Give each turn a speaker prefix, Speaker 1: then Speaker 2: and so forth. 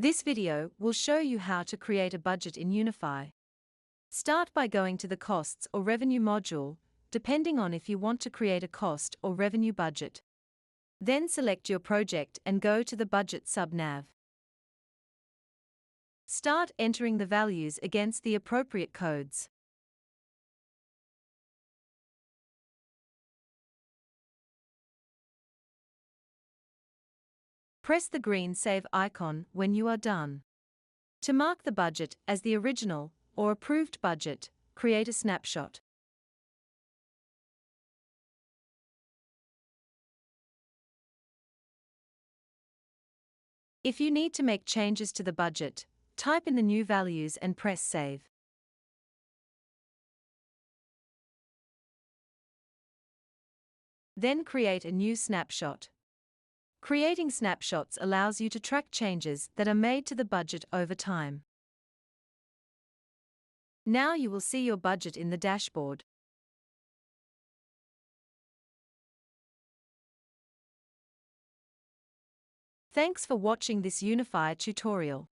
Speaker 1: This video will show you how to create a budget in Unify. Start by going to the Costs or Revenue module, depending on if you want to create a cost or revenue budget. Then select your project and go to the Budget sub-nav. Start entering the values against the appropriate codes. Press the green Save icon when you are done. To mark the budget as the original or approved budget, create a snapshot. If you need to make changes to the budget, type in the new values and press Save. Then create a new snapshot. Creating snapshots allows you to track changes that are made to the budget over time. Now you will see your budget in the dashboard. Thanks for watching this Unify tutorial.